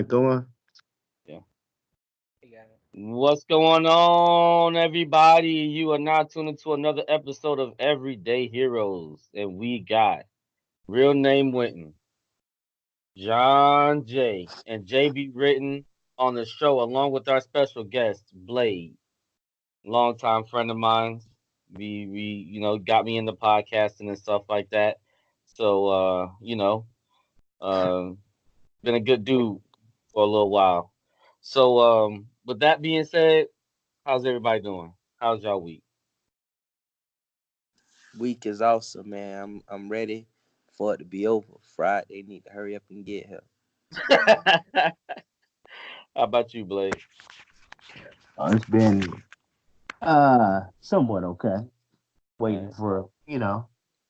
go on. Yeah. You got it. What's going on, everybody? You are now tuning to another episode of Everyday Heroes, and we got real name Wynton, John J, and JB written on the show, along with our special guest Blade, longtime friend of mine. We got me into podcasting and stuff like that. So uh, been a good dude for a little while. So with that being said, how's everybody doing? How's y'all week? Week is awesome, man. I'm ready for it to be over. Friday need to hurry up and get here. How about you, Blake? It's been somewhat okay. Waiting Okay. for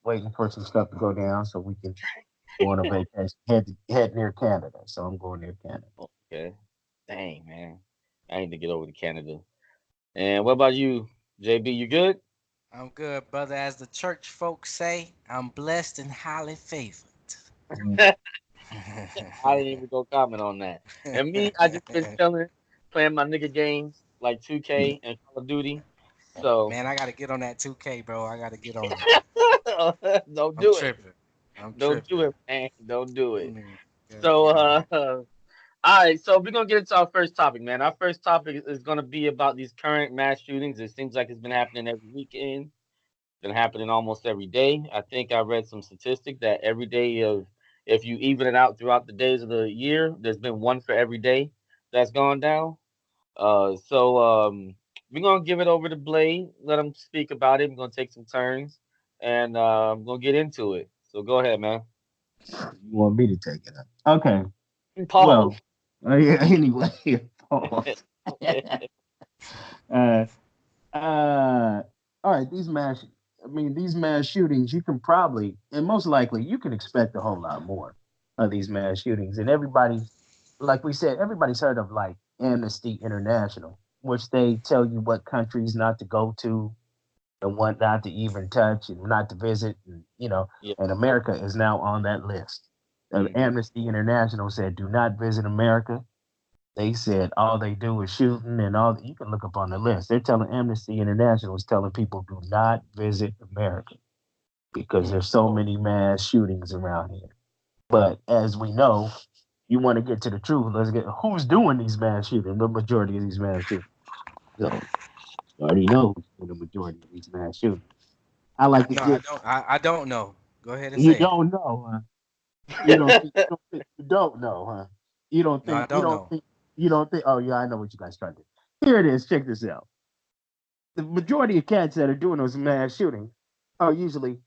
waiting for some stuff to go down so we can go on a vacation. Head near Canada, so I'm going near Canada. Okay. Dang, man. I need to get over to Canada. And what about you, JB? You good? I'm good, brother. As the church folks say, I'm blessed and highly favored. Mm. I didn't even go comment on that. And me, I just been chilling, playing my nigga games like 2K and Call of Duty. So Man, I gotta get on that 2K, bro. I gotta get on it. don't I'm do it. tripping. I'm Don't do tripping. it, man. Don't do it. Mm, Gotta So get on it. all right, so we're gonna get into our first topic, man. Our first topic is gonna be about these current mass shootings. It seems like it's been happening every weekend, been happening almost every day. I think I read some statistic that every day of if you even it out throughout the days of the year, there's been one for every day that's gone down. So we're gonna give it over to Blade, let him speak about it. We're gonna take some turns and I'm gonna get into it. So go ahead, man. You want me to take it up? Okay. Pause. Well, yeah. Anyway, pause. uh, all right. These mass shootings. You can probably, and most likely, you can expect a whole lot more of these mass shootings. And everybody, like we said, everybody's heard of like Amnesty International, which they tell you what countries not to go to and what not to even touch and not to visit. And, Yeah. and America is now on that list. Hmm. Amnesty International said, do not visit America. They said all they do is shooting and all. You can look up on the list. They're telling Amnesty International is telling people do not visit America because there's so many mass shootings around here. But as we know, you want to get to the truth. Let's get who's doing these mass shootings. The majority of these mass shootings. So you already know who's doing the majority of these mass shootings. I like to No, I get. don't. I don't know. Go ahead and You say it. don't know, huh? You don't know, huh? You don't No, I think you don't don't know. think you don't think. Oh yeah, I know what you guys trying to do. Here it is. Check this out. The majority of cats that are doing those mass shootings are usually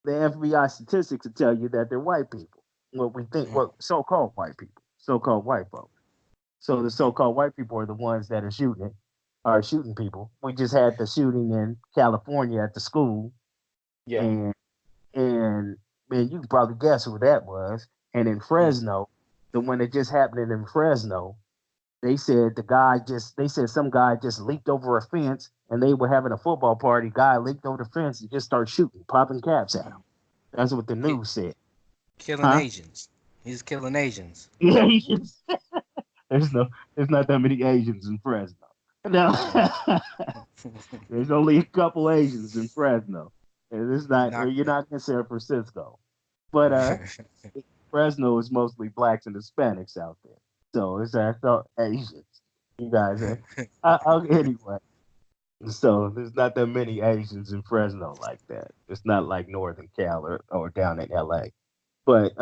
the FBI statistics will tell you that they're white people. What we think, Mm. what so-called white people, so-called white folks. So the so-called white people are the ones that are shooting people. We just had the shooting in California at the school, Yeah. and and man, you can probably guess who that was. And in Mm. Fresno, the one that just happened in Fresno, they said some guy just leaped over a fence and they were having a football party. Guy leaped over the fence and just started shooting, popping caps at him. Mm. That's what the Ki- news said. Killing Huh? Asians. He's killing Asians. Asians. there's no there's not that many Asians in Fresno. No. Mm. There's only a couple Asians in Fresno. And it's not Not. you're not in San Francisco. But Fresno is mostly blacks and Hispanics out there. So it's so Asians. You guys are anyway. So there's not that many Asians in Fresno like that. It's not like Northern Cal or down in LA. But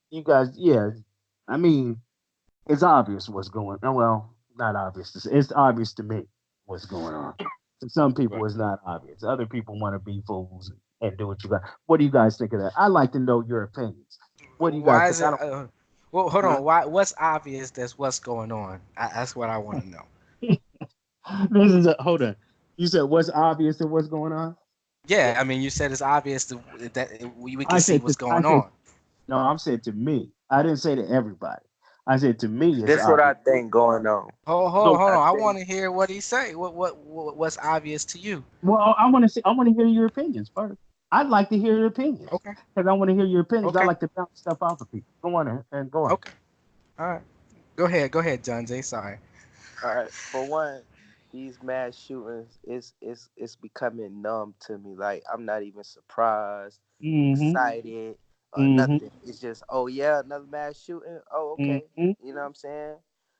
you guys, yeah, I mean, it's obvious what's going on. Well, not obvious. It's obvious to me what's going on. To some Right. people, it's not obvious. Other people want to be fools and do what you got. What do you guys think of that? I'd like to know your opinions. What do you guys Why think? is I it? don't. Well, hold Huh? on. Why? What's obvious? That's what's going on. That's what I want to know. This is hold on. You said what's obvious and what's going on? Yeah, I mean, you said it's obvious that we can I see said what's to I going said on. no. I'm saying to me. I didn't say to everybody. I said to me it's This what I obvious. think going on. So Hold I on. I want think to hear what he say. What's obvious to you? well, I want to see. I want to hear your opinions first. I'd like to hear your opinions Okay. because I want to hear your opinions. I Okay. like to bounce stuff off of people. Go on and go on. Okay. All right. Go ahead, John Jay. Sorry. All right. For one, these mass shootings it's becoming numb to me. Like I'm not even surprised, Mm-hmm. excited, or Mm-hmm. nothing. It's just, oh yeah, another mass shooting. Oh, okay. Mm-hmm. You know what I'm saying?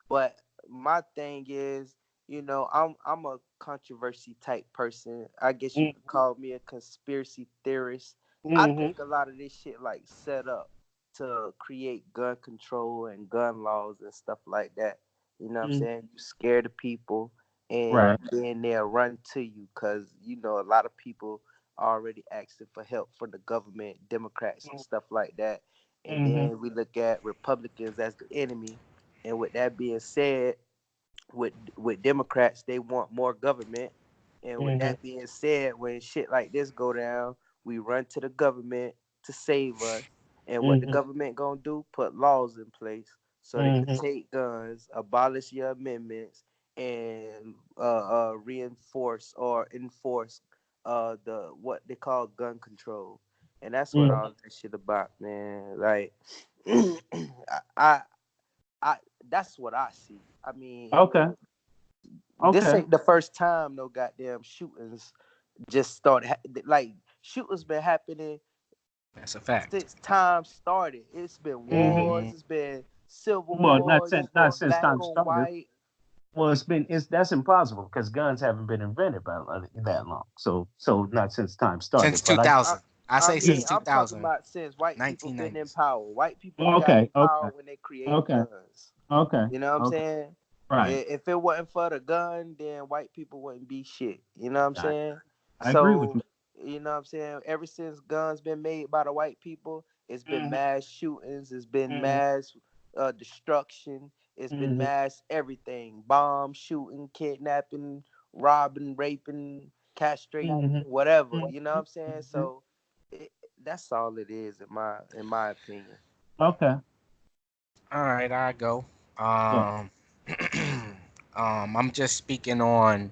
But my thing is, I'm a controversy type person. I guess you could call me a conspiracy theorist. I Mm-hmm. think a lot of this shit like set up to create gun control and gun laws and stuff like that. You know what I'm Mm-hmm. saying? You scare the people, and Right. then they'll run to you because a lot of people are already asking for help from the government, Democrats and stuff like that. And Mm-hmm. then we look at Republicans as the enemy. And with that being said, with Democrats, they want more government. And with Mm-hmm. that being said, when shit like this go down, we run to the government to save us. And what the Mm-hmm. government gonna do? Put laws in place so they could Mm-hmm. take guns, abolish your amendments, and reinforce or enforce the what they call gun control. And that's what Mm-hmm. all that shit about, man. Like, I, I that's what I see. I mean, Okay. this Okay. ain't the first time no goddamn shootings just started. Like shootings been happening That's a fact. since time started. It's been Mm-hmm. wars. It's been civil Well, wars. It's not been since black time on started. white. Well, it's that's impossible because guns haven't been invented by that long. So not since time Since started. But I 2000. I I say yeah. since mean, I'm talking 2000, about since white people been in 1990s. power. White people got in Okay. Okay. power when they created Okay. guns. Okay. You know what I'm Okay. saying? Right. If it wasn't for the gun, then white people wouldn't be shit. You know what I'm I, saying? I agree with So, you. you know what I'm saying? Ever since guns been made by the white people, it's been Mm-hmm. mass shootings, it's been Mm-hmm. mass destruction, it's been Mm-hmm. mass everything. Bomb shooting, kidnapping, robbing, raping, castrating, Mm-hmm. whatever. You know what Mm-hmm. I'm saying? Mm-hmm. So, that's all it is in my opinion. Okay. All right, I go. Yeah. Um, I'm just speaking on,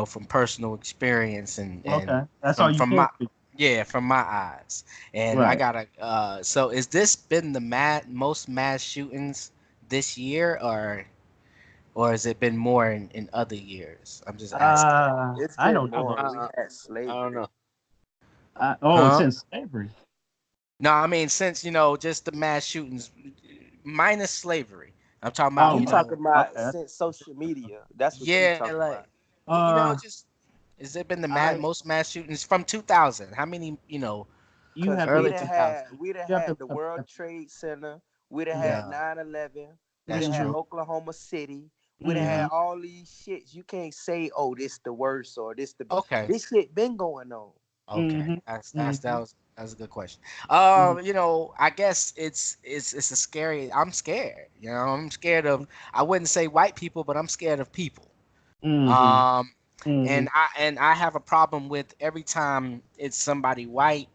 from personal experience and Okay. That's all you from can my, speak. yeah, from my eyes. And I Right. gotta. So is this been the most mass shootings this year, or has it been more in other years? I'm just asking. It's I been don't know I, that. more. We I, had I don't slavery. know. Huh? Since slavery. No, I mean since just the mass shootings, minus slavery. I'm talking about You Oh, talking about okay. since social media? That's what you yeah, talking like about. Uh, just has it been the I most mass shootings from 2000? How many? you Cause have to Early look. we'd have You have had to. the World Trade Center, we'd have Mm-hmm. had Yeah, 9/11, we'd that's have had Mm-hmm. true. Oklahoma City, we'd have Mm-hmm. had all these shits. You can't say, oh, this the worst or Okay, this shit been going on. okay, Mm-hmm. Mm-hmm. that was a good question. Mm-hmm. I guess it's a scary. I'm scared. I'm scared of. I wouldn't say white people, but I'm scared of people. Mm-hmm. Um, Mm-hmm. and I have a problem with every time it's somebody white,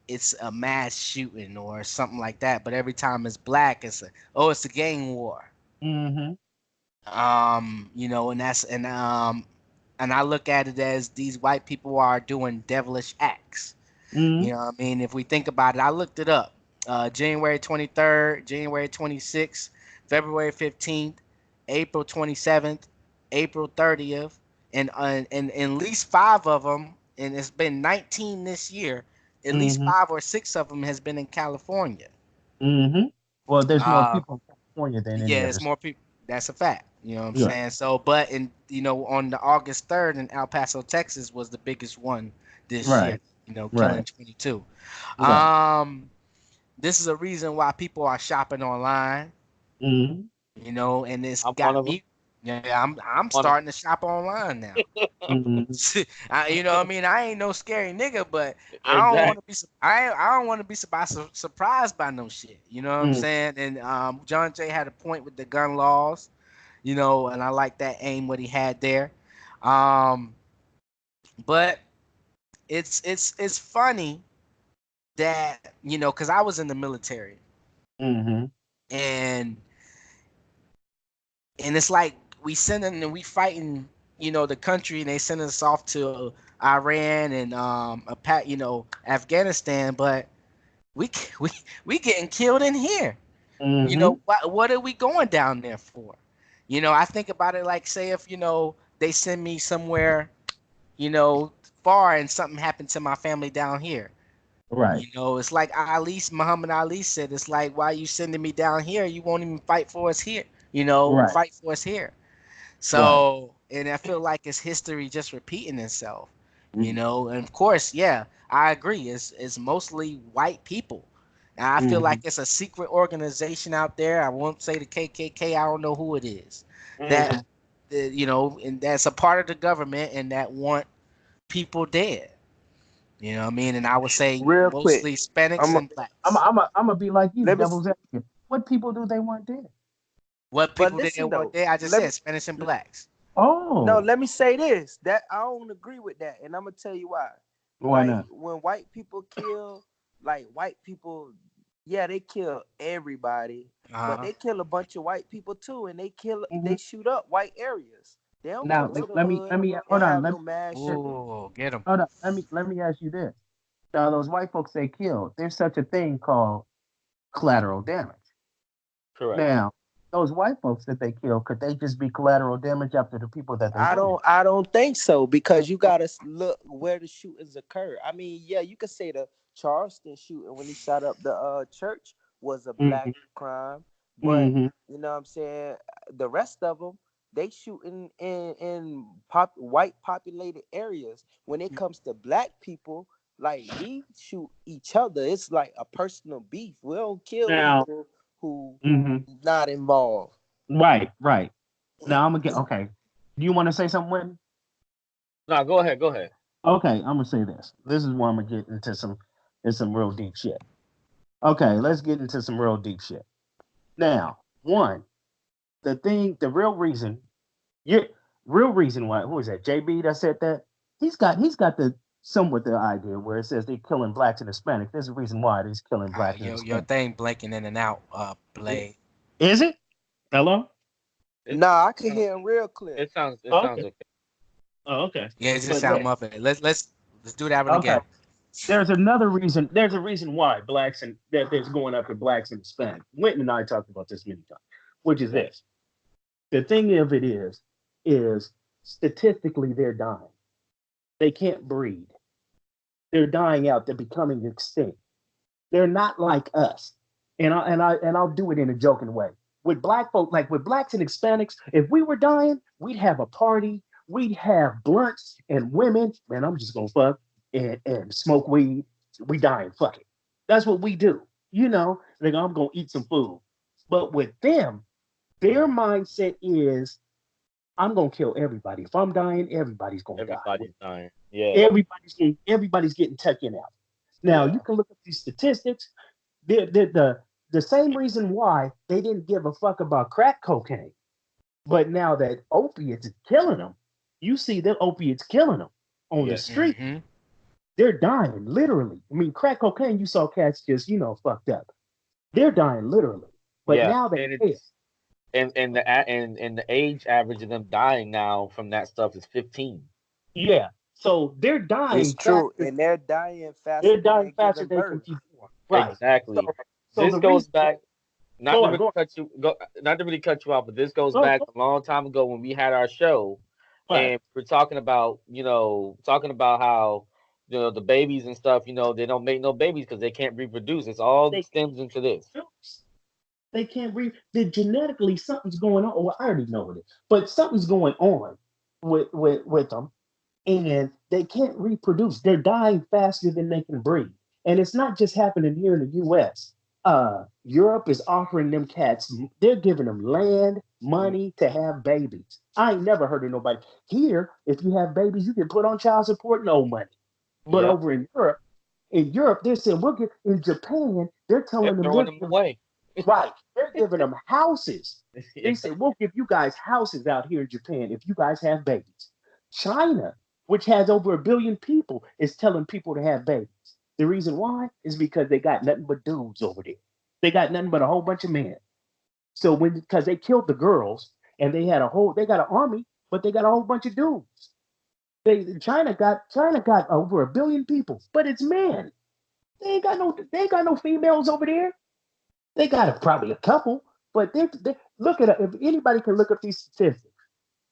it's a mass shooting or something like that. But every time it's black, it's a gang war. Mm-hmm. And I look at it as these white people are doing devilish acts. Mm-hmm. What I mean? If we think about it, I looked it up. January 23rd, January 26th, February 15th, April 27th, April 30th, and at least five of them, and it's been 19 this year. At least Mm-hmm. five or six of them has been in California. Mm-hmm. Well, there's more Uh, people in California than any yeah, other it's state. more people. That's a fact. You know what I'm Yeah. saying? So, but on the August 3rd in El Paso, Texas was the biggest one this year. Right. Killing Right. 22. Right. Um, this is a reason why people are shopping online. Mm-hmm. And it's I'm one got of them. me. Yeah, I'm One of starting to shop online now. Mm-hmm. You know what I mean? I ain't no scary nigga, but I don't want exactly. to be. I don't want to be surprised by no shit. You know what I'm Mm-hmm. saying? And John Jay had a point with the gun laws. And I like that aim what he had there. Um, but it's funny that because I was in the military, Mm-hmm. and it's like we sending and we fighting, the country, and they send us off to Iran and Afghanistan, but we we we getting killed in here. You Mm-hmm. know, what are we going down there for? You know, I think about it like, say if, they send me somewhere, far, and something happened to my family down here. Right. You know, it's like Muhammad Ali said, it's like, why are you sending me down here? You won't even fight for us here. Right. Fight for us here. Right. So, and I feel like it's history just repeating itself. Mm-hmm. And of course, yeah, I agree. It's mostly white people. And I feel like it's a secret organization out there. I won't say the KKK. I don't know who it is. Mm-hmm. That, and that's a part of the government and that want people dead. You know what I mean? And I would say Real quick, mostly Hispanics I'm a, and blacks. I'm gonna be like you, let me. devil's advocate. What people do they want dead? What But people did they listen want though, there? I just let said me. Hispanics and blacks. No, Oh, let me say this. That I don't agree with that, and I'm gonna tell you why. why Like not? when white people kill, like white people, yeah, they kill everybody, but Uh-huh. they kill a bunch of white people too, and Hmm. they shoot up white areas. They don't Now come to the let hood me and hold on. have no mass shooting. Ooh, get them. Hold on. Let me ask you this. Now those white folks they killed, there's such a thing called collateral damage. Correct. Now those white folks that they killed, could they just be collateral damage after the people that they killed? I don't think so because you gotta look where the shootings occur. I mean, yeah, you could say the Charleston shooting when he shot up the church was a Hmm. black crime, but Hmm. you know what I'm saying. The rest of them they shooting in white populated areas. When it comes to black people, like we shoot each other, it's like a personal beef. We don't kill Now, people who hmm, not involved. right, right. Now I'm gonna get okay. Do you want to say something, Whitney? No, go ahead. Go ahead. Okay, I'm gonna say this. This is where I'm gonna get into some real deep shit. Okay, let's get into some real deep shit. Now, one, the real reason, you real reason why, who is that? JB that said that? He's got the somewhat the idea where it says they're killing blacks and Hispanics. There's a reason why they're killing blacks and Your Hispanics. thing blinking in and out, Blade. Is it? Hello? It, Nah, I can hear him real clear. it Oh, sounds okay. okay. Oh, okay. Yeah, it just But sound yeah, muffled. Let's do that one okay. again. There's another reason. There's a reason why blacks and that there's going up in blacks and Hispanics. Winton and I talked about this many times, which is this. The thing of it is statistically they're dying. They can't breed. They're dying out. They're becoming extinct. They're not like us. And I'll do it in a joking way. With black folk, like with blacks and Hispanics, if we were dying, we'd have a party. We'd have blunts and women. Man, I'm just gonna fuck and smoke weed. We dying. Fuck it. That's what we do. You know, like I'm gonna eat some food. But with them, their mindset is I'm gonna kill everybody. If I'm dying, everybody's gonna die. Everybody's dying. Yeah. Everybody's getting taken out. Now you Yeah. can look at these statistics. The same reason why they didn't give a fuck about crack cocaine, but now that opiates is killing them, you see that opiates killing them on the Yes. street. Mm-hmm. They're dying literally. I mean, crack cocaine, you saw cats just fucked up. They're dying literally. But Yeah. now they And care. it's and the age average of them dying now from that stuff is 15. Yeah. So It's true, and they're dying faster they're than dying they're faster giving than they can birth. keep going. Right. So Exactly. so This the goes reason back not go to on, really go cut you go not to really cut you off, but this goes on, back go a long time ago when we had our show on. and we're talking about, talking about how the babies and stuff, they don't make no babies because they can't reproduce. It's all They stems into this. They can't read. Genetically, something's going on. Well, I already know it, but something's going on with them, and they can't reproduce. They're dying faster than they can breed, and it's not just happening here in the U.S. Europe is offering them cats. They're giving them land, money to have babies. I ain't never heard of nobody here. If you have babies, you can put on child support, no money. But Yep. over in Europe, they're saying we'll get. In Japan, they're They're telling them throwing they're them giving. away. Right. They're giving them houses. Yeah. They said, we'll give you guys houses out here in Japan if you guys have babies. China, which has over 1 billion people, is telling people to have babies. The reason why is because they got nothing but dudes over there. They got nothing but a whole bunch of men. So because they killed the girls and they got an army, but they got a whole bunch of dudes. China got over 1 billion people, but it's men. They ain't got no females over there. They got probably a couple, but they look at it. If anybody can look up these statistics,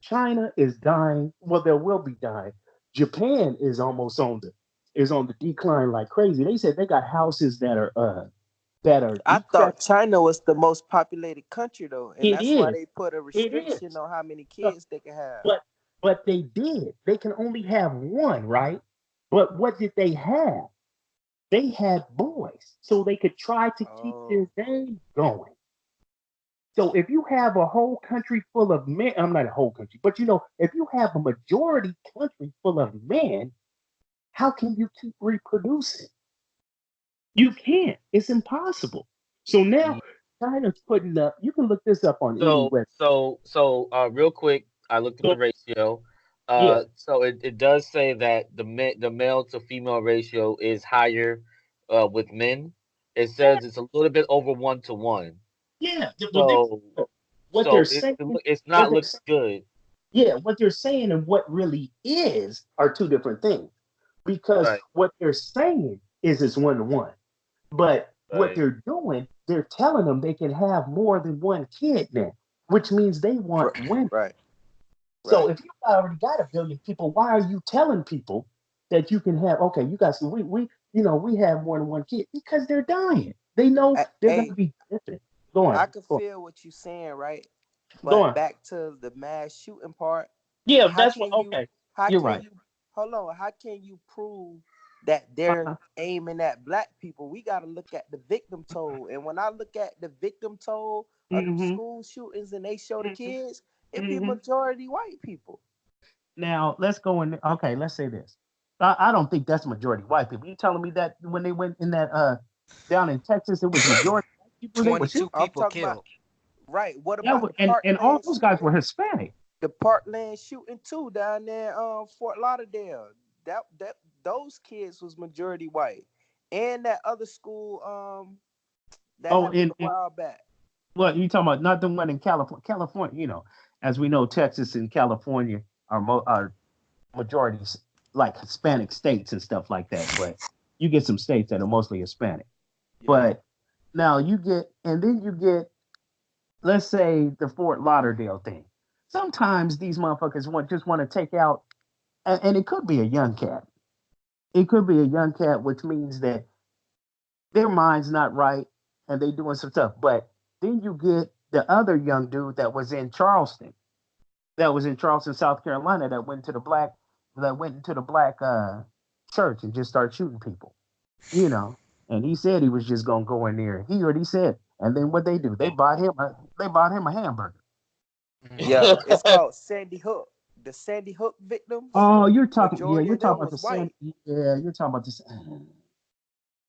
China is dying. Well, there will be dying. Japan is almost on the decline like crazy. They said they got houses that are I thought decrepit. China was the most populated country though, and It that's why is. they put a It restriction is. on how many So, kids they can have. but they did. They can only have one, right? But what did they have? They had boys, so they could try to keep their Oh, game going. So if you have a whole country full of men, I'm not a whole country, but if you have a majority country full of men, how can you keep reproducing? You can't. It's impossible. So now Ye- China's putting up. You can look this up on any So, web. real quick, I looked at So the ratio. yeah, So it does say that the male to female ratio is higher, with men. It yeah, says it's a little bit over 1 to 1. yeah. Well, So, what they're it's what not they're looking saying, good. yeah, what they're saying and what really is are two different things. Because Right, what they're saying is it's 1 to 1. But what right, they're doing, they're telling them they can have more than one kid now, which means they right, want women. right, So right. if you already got a billion people, why are you telling people that you can have? Okay, you guys, we have more than one kid because they're dying. They know they're going to Hey, be different. Go I on, could go on, feel what you're saying, right? go But on. back to the mass shooting part, Yeah, how that's what. can you Okay, how you're can right. you hold on, how can you prove that they're Uh-huh. aiming at black people? We got to look at the victim toll. And when I look at the victim toll of them hmm school shootings and they show the kids, it be hmm majority white people. Now let's go in. Okay, let's say this. I don't think that's majority white people. You telling me that when they went in that down in Texas, it was majority white people they were shooting? 22 I'm people talking about killed. right. What Yeah, about the and all Parkland those guys were shooting? Hispanic. The Parkland shooting too down there, Fort Lauderdale. That those kids was majority white, and that other school, that Oh, happened in, a while back. what you talking about? Not the one in California. California, as we know, Texas and California are majorities like Hispanic states and stuff like that. But you get some states that are mostly Hispanic. Yeah, But now then you get, let's say the Fort Lauderdale thing. Sometimes these motherfuckers just want to take out, and it could be a young cat. It could be a young cat, which means that their mind's not right and they doing some stuff. But then you get the other young dude that was in Charleston, South Carolina, that went into the black church and just started shooting people. You know, and he said he was just gonna go in there. He already said. And then what they do? They bought him a hamburger. Mhm. yeah. It's called Sandy Hook. The Sandy Hook victims, Oh, you're talking. Yeah, majority you're of talking them about the was San. white. Yeah, you're talking about this.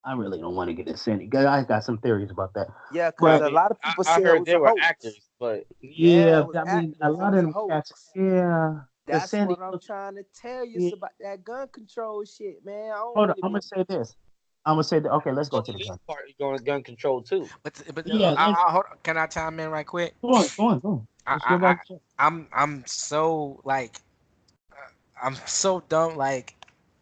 I really don't want to get into Sandy. I got some theories about that, Yeah, because I but a mean, lot of people I say it heard was they a were hoax. actors, but Yeah, yeah, it was I mean, a actors. It lot was of a them cats. hoax. Yeah, the That's Sandy what I'm Hook. trying to tell you. Yeah, It's about that gun control shit, man. I don't hold on, really I'm be. gonna say this. I'm gonna say that. Okay, let's go so to the the gun. lead part is going to gun control too. But Yeah, let's hold on. Can I chime in right quick? go on, go on, go on. I, Let's go I, I right to I'm so like I'm so dumb. Like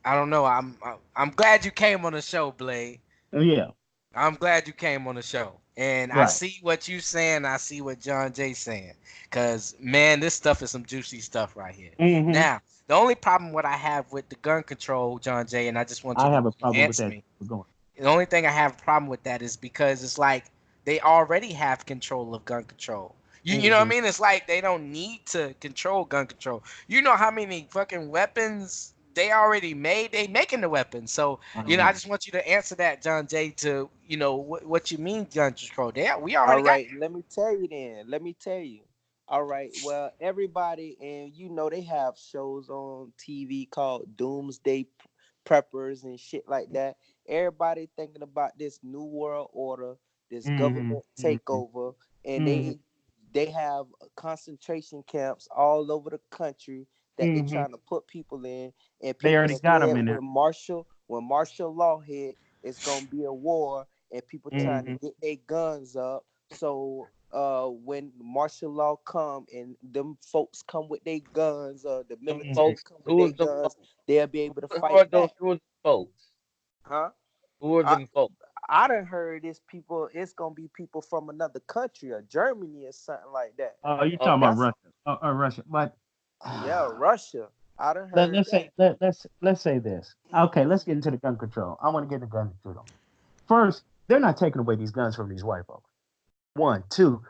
I don't know. I'm glad you came on the show, Blade. it. Yeah, I'm glad you came on the show. And I right. see what you saying. I see what John Jay saying. Cause man, this stuff is some juicy stuff right here. hmm Now, the only problem what I have with the gun control, John Jay, and I just want you I to have a problem with answer that. me. We're going. The only thing I have a problem with that is because it's like they already have control of gun control. You know what I hmm mean? It's like they don't need to control gun control. You know how many fucking weapons they already made? They making the weapons. So, I you don't know, I know. just want you to answer that, John Jay, to, what you mean gun control. We All already got right, let me tell you then. Let me tell you. All right, well, everybody, and they have shows on TV called Preppers and shit like that. Everybody thinking about this new world order, this hmm government hmm takeover, and hmm they have concentration camps all over the country that they hmm trying to put people in, and They people already got scared him in there. when martial law hit, it's gonna be a war, and people trying to hmm get their guns up. So when martial law come and them folks come with their guns, the Them military folks, come with who their is them guns, folks? they'll be able to Who fight are those? back. Who are the folks? Huh? Who are I, them folks? I done heard it's people. It's gonna be people from another country or Germany or something like that. Oh, you Oh, talking about That's Russia? Russia, but yeah, Russia. I done let, heard let's that. say let's say this. Okay, let's get into the gun control. I want to get the gun control. First, they're not taking away these guns from these white folks. One, two.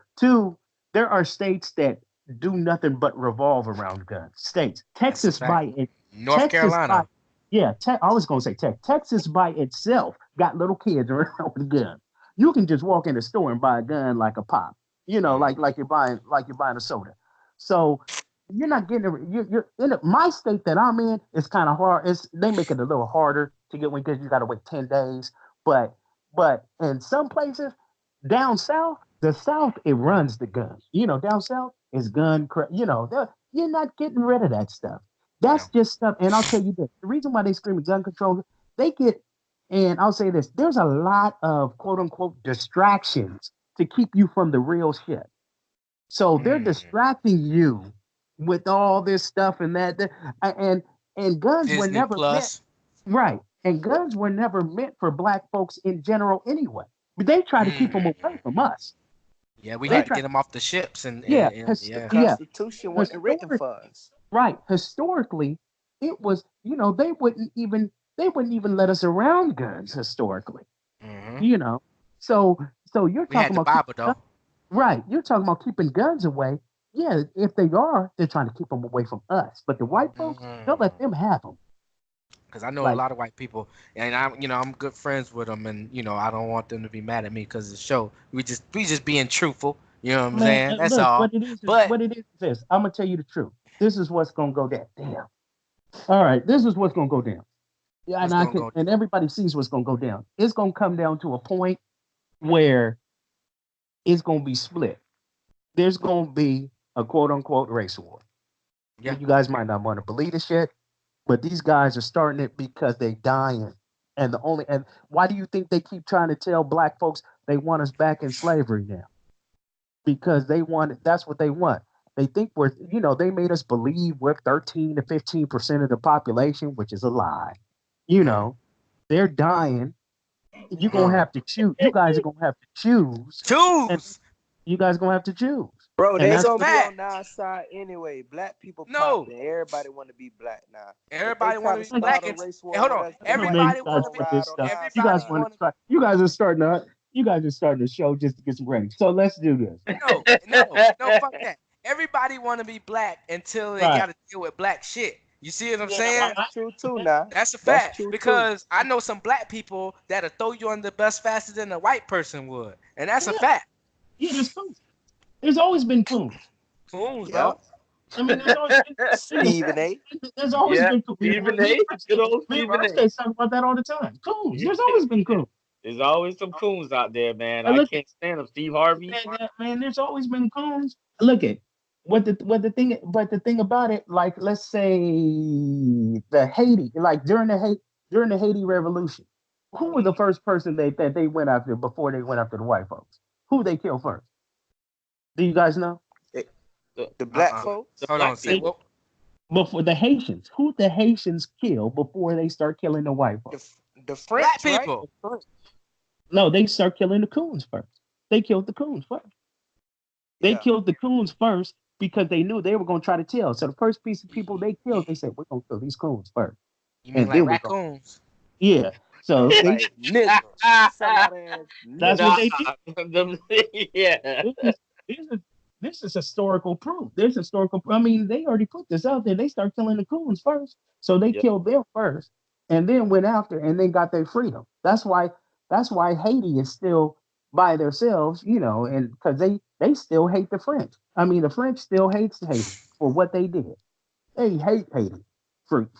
There are states that do nothing but revolve around guns. States, That's a Texas fact. by it, North Texas by Carolina. yeah. I was gonna say Texas by itself got little kids around with guns. You can just walk in the store and buy a gun like a pop. You know, Mhm. like you're buying a soda. So you're not getting you're in my state that I'm in. It's kind of hard. They make it a little harder to get one because you got to wait 10 days. But in some places down south, the South it runs the gun. You know, down south is gun. You know, you're not getting rid of that stuff. That's No. just stuff. And I'll tell you this: the reason why they scream gun control, they get. And I'll say this: there's a lot of quote unquote distractions to keep you from the real shit. So they're Mm. distracting you with all this stuff and and guns were Disney never meant Plus. right. And guns were never meant for black folks in general anyway. But they try to keep them away Mm. from us. Yeah, we They had to Right. get try, them off the ships yeah, and The yeah. yeah. Constitution wasn't written Historic, for us. right. Historically, it was, they wouldn't even let us around guns historically. Hmm. You know. So you're We had talking the about Bible though, right. You're talking about keeping guns away. Yeah, if they are, they're trying to keep them away from us. But the white folks, they'll let them have them. because I know a Like, lot of white people, and I'm good friends with them, and I don't want them to be mad at me because of the show. We just being truthful. You know what I'm man, saying? That's look, all. But what it is this. I'm gonna tell you the truth. This is what's gonna go down. Damn. All right, this is what's gonna go down. Yeah, what's gonna go and down? everybody sees what's gonna go down. It's gonna come down to a point where it's gonna be split. There's gonna be a quote unquote race war. Yeah. And you guys might not want to believe this shit, but these guys are starting it because they dying. And why do you think they keep trying to tell black folks they want us back in slavery now? Because that's what they want. They think they made us believe we're 13 to 15% of the population, which is a lie. You Mm. know, they're dying. You're gonna Mm. have to choose. You guys are gonna have to choose, and Choose. you guys are gonna have to choose. Bro, And they That's a that's gonna what be on fact. our side anyway. Black people No. popping. Everybody want to be black now. If they Everybody try want to to be like, black start a and race war hold with on. us, them white man, you Everybody people guys want to gonna be. with this ride on stuff. our You guys Everybody side. want to want. start. You guys are starting to. You guys are starting the show just to get some ratings. So let's do this. No, no, no. Fuck that. Everybody want to be black until they Right. got to deal with black shit. You see what I'm Yeah. saying? That's true too. Now, That's a that's fact true too. because I know some black people that'll throw you on the bus faster than a white person would, and that's a Yeah. fact. Yeah. There's coons. There's always been coons. Coons, Yeah. bro. I mean, there's always been. Stephen A. There's always Yeah, been coons. Stephen A. Good old Me and Stephen A. Rose talk about that all the time. Coons. There's always been coons. There's always some coons out there, man. And I look, can't stand them. Steve Harvey. man, there's always been coons. Look at but the thing about it, like let's say the Haiti, like during the Haiti Revolution, who was the first person that they went after before they went after the white folks? Who they killed first? Do you guys know? The, The black Uh-uh. folks. the Hold on. black Say They people. what? before the Haitians. Who the Haitians kill before they start killing the white The folks? the Black French, right? people. No, they start killing the coons first. They killed the coons first. They Yeah. killed the coons first because they knew they were going to try to tell. So the first piece of people they killed, they said, "We're going to kill these coons first, You mean and like then we're going." raccoons? Yeah. So No, they like niggers. Somebody ass that's what Nah, niggers. they did. yeah. This is this is this is historical proof. There's historical. I mean, they already put this out there. They start killing the coons first, so they Yep. killed them first, and then went after, and then got their freedom. That's why Haiti is still by themselves, and because they still hate the French. I mean, the French still hates Haiti for what they did. They hate Haiti for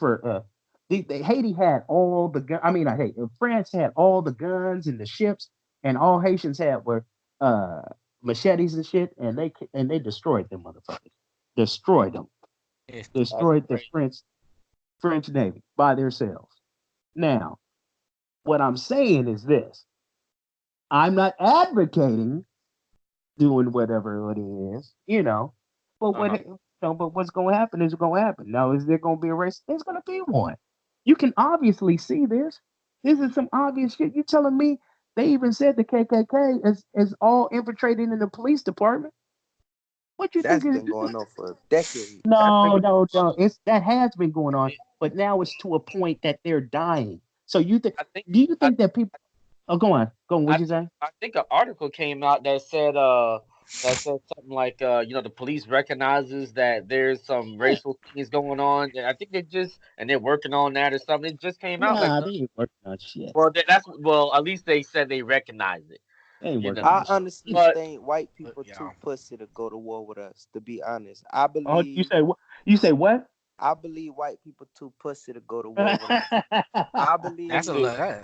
Haiti had all the gun. I mean, I hate France had all the guns and the ships, and all Haitians had were uh machetes and shit, and they destroyed them motherfuckers. Destroyed them. It's That's Destroyed the crazy. French Navy by themselves. Now, what I'm saying is this: I'm not advocating doing whatever it is, but Uh-huh. but what's going to happen is going to happen. Now, is there going to be a race? There's going to be one. You can obviously see this. This is some obvious shit. You telling me They even said the KKK is all infiltrated in the police department. What you think That's is been going on for a decade. no, no, no. It's that has been going on, but now it's to a point that they're dying. So you think? I think Do you I think that people? Oh, go on. I What'd you say? I think an article came out that said something like the police recognizes that there's some Yeah. racial things going on. And I think they're working on that or something. It just came out like Nah, they ain't working on shit. well at least they said they recognize it. They ain't You working know, on I shit. honestly but think white people too Y'all. pussy to go to war with us. To be honest, I Oh, you believe say what? You say what? I believe white people too pussy to go to war with us. I That's a believe lot.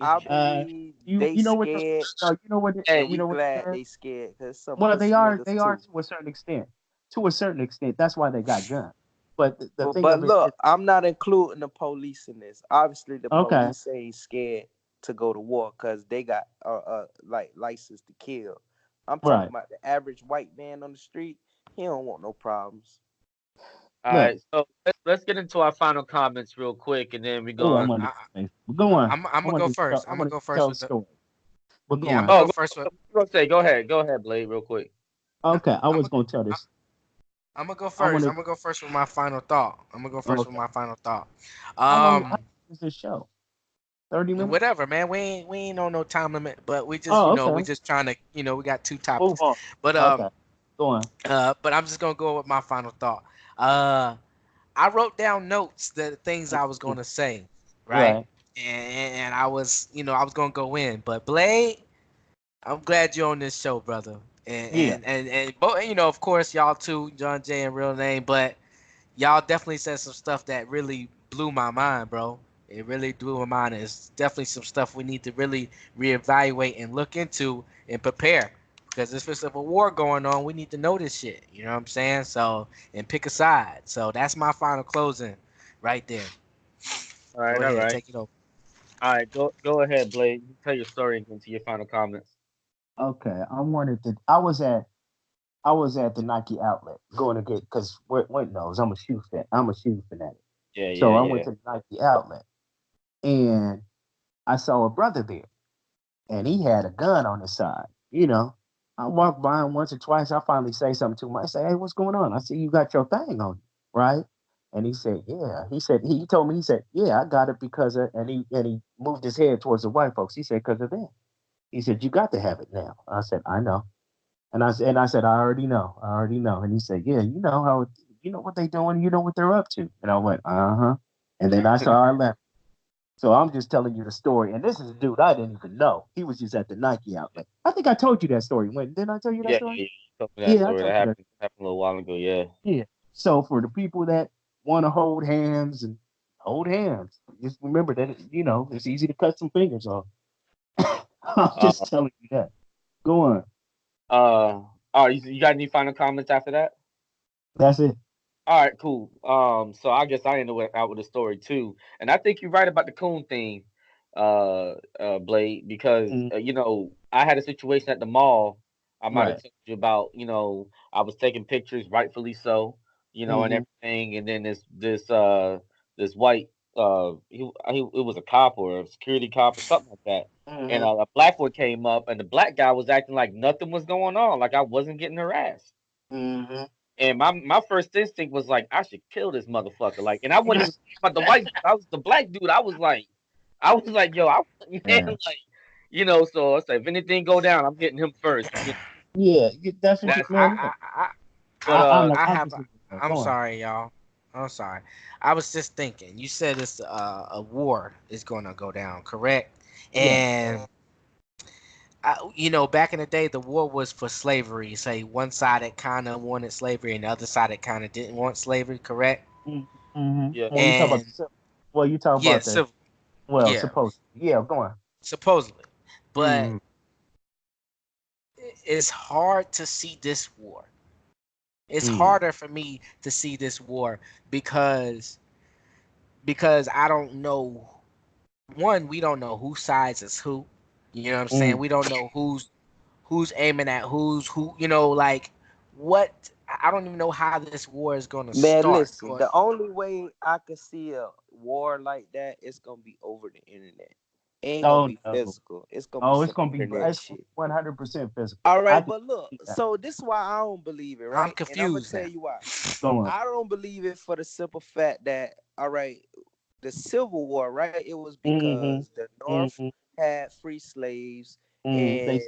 I uh, believe you they you know what? scared, You know what? hey, and we You know what? glad they scared because some Well, pussy they niggas are too. to a certain extent. To a certain extent, that's why they got guns. But the thing But of it is, look, I'm not including the police in this. Obviously, the okay, police ain't scared to go to war because they got like license to kill. I'm talking right. about the average white man on the street. He don't want no problems. all Look, right, so let's get into our final comments real quick, and then we're oh, I going. want I, to go on. I'm I gonna go wanted to first. tell. I I'm gonna wanted go to tell first a with the. story. But go Yeah, I'm on. gonna Oh, go first with. go ahead, Blade, real quick. I, Okay, I I'm was gonna. gonna tell this. I'm gonna go I first. I'm wanted. gonna go first with my final thought. I'm gonna go first with Okay. my final thought. How long is this show? 30 minutes. Whatever, man. We ain't on no time limit, but we just Oh, we okay. just trying to we got two Move topics, on. but Okay. Go on. but I'm just gonna go with my final thought. Uh, I wrote down notes the things I was gonna say, right? Right. And I was I was gonna go in, but Blade, I'm glad you're on this show, brother. And Yeah. both of course y'all too, John Jay and Real Name, but y'all definitely said some stuff that really blew my mind, bro. It really blew my mind. It's definitely some stuff we need to really reevaluate and look into and prepare. Because if there's a war going on, we need to know this shit. You know what I'm saying? So, and pick a side. So that's my final closing right there. Go All ahead, right, take it over. all right. Go ahead, Blade. You tell your story and get to your final comments. Okay. I wanted to. I was at the Nike outlet going to get because what knows I'm a shoe fan. I'm a shoe fanatic. Yeah, So yeah, I went yeah. to the Nike outlet and I saw a brother there and he had a gun on his side. I walked by him once or twice. I finally say something to him. I say, "Hey, what's going on?" I see you got your thing on, right? And he said, "Yeah." He told me, he said, "Yeah, I got it because of," and he moved his head towards the white folks. He said, "Because of them." He said, "You got to have it now." I said, "I know." And I said, "I already know. I already know." And he said, "Yeah, you know what they doing. You know what they're up to." And I went, "Uh huh." And then I saw I left. So I'm just telling you the story. And this is a dude I didn't even know. He was just at the Nike outlet. I think I told you that story. When didn't I tell you that Yeah, story? yeah. You told me that Yeah, I story that told you that. happened a little while ago. Yeah. Yeah. So for the people that want to hold hands and hold hands, just remember that it's easy to cut some fingers off. I'm Uh, just telling you that. Go on. you got any final comments after that? That's it. All right, cool. So I guess I ended out with a story too, and I think you're right about the coon thing, Blade, because Mm, I had a situation at the mall. I might have right. told you about. I was taking pictures, rightfully so, and Mm-hmm. everything, and then this white it was a cop or a security cop or something like that, and Mm-hmm. a black one came up, and the black guy was acting like nothing was going on, like I wasn't getting harassed. Mm-hmm. And my first instinct was like, I should kill this motherfucker. Like, and I wasn't even talking about the white dude. I was the black dude. I was like, yo, man, Yeah. like, So I said, if anything go down, I'm getting him first. Yeah. That's what you, That's man. Look, but I I'm have. just I'm go on. sorry, y'all. I'm sorry. I was just thinking. You said it's a war is going to go down, correct? Yeah. And back in the day, the war was for slavery. Say one side that kind of wanted slavery, and the other side that kind of didn't want slavery, correct? Mm-hmm. yeah, Well, you talk about And well, you talk yeah, about the civil, well, yeah, supposed. Yeah, go on. supposedly, but Mm-hmm. it's hard to see this war. It's Mm. harder for me to see this war because I don't know. One, we don't know whose sides is who. You know what I'm saying? Mm. We don't know who's aiming at who. Like what? I don't even know how this war is going to Man, start. listen. The only way I could see a war like that is gonna be over the internet. ain't gonna Oh be no. physical. It's gonna be Oh, it's some gonna be internet it's shit. 100% physical. All I right, can but look, see that. so this is why I don't believe it, I'm right? And I'm gonna confused tell now. you why. Go on. I don't believe it for the simple fact that, all right, the Civil War, right? It was Mm-hmm. because the North Mm-hmm. had free slaves They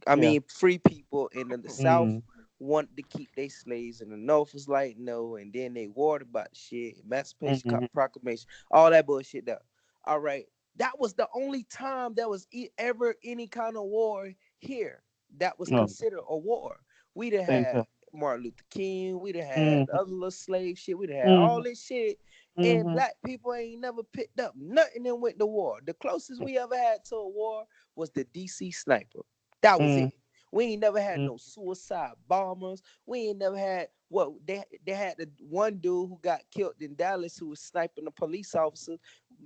and yeah. free people, and then the South Mm-hmm. wanted to keep their slaves, and the North was like, no, and then they warred about the shit, Emancipation Mm-hmm. Proclamation, all that bullshit there. All right, that was the only time there was ever any kind of war here that was No, considered a war. We'd have think had Martin Luther King, we'd have had the mm-hmm. other little slave shit, we'd have had all Mm-hmm. this shit, and Mm-hmm. black people ain't never picked up nothing and went to war. The closest we ever had to a war was the DC sniper. That was Mm-hmm. it. We ain't never had no suicide bombers. We ain't never had what they had the one dude who got killed in Dallas who was sniping a police officer.